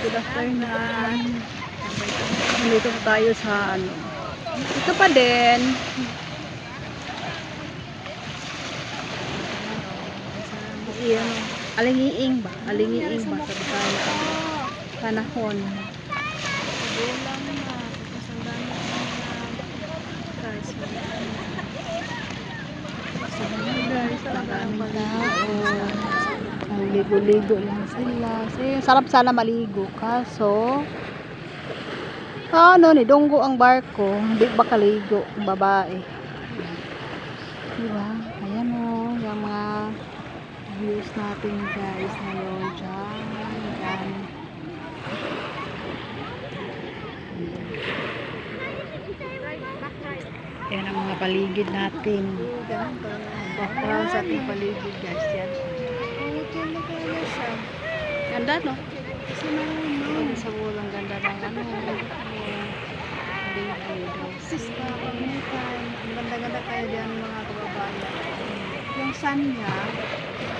Good afternoon. Dito po tayo sa ano. Ito pa din. Iyan. Alingiing ba? Alingiing ba? Sa bisaya. Panahon. Bulang na. Tapos ang dami guys. Guys, talaga ang Maraming tao. Ligo-ligo lang sila. Sarap sana maligo. Kaso, ano ni dunggo ang barko. Hindi ba kaligo ang babae? Diba? Ayan o. Yung mga views natin guys ngayon. Diyan. Yan. Yan ang mga paligid natin. Background sa ating paligid guys. Yan. Ganda no? Sa bulang ganda ng ano. Sis ka, pagmintan. Ang ganda-ganda kayo diyan mga kababayan. Yung sun niya,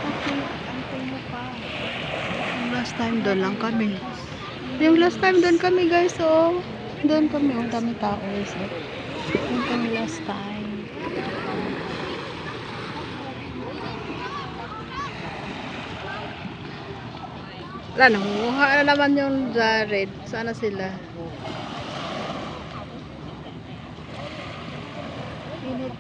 okay, antay mo pa. Yung last time doon lang kami. Yung last time doon kami guys, oh. Doon kami, ang dami tao guys. Oh. Doon kami last time. Wala, nangunguha na naman yung Jared. Sana sila. Init.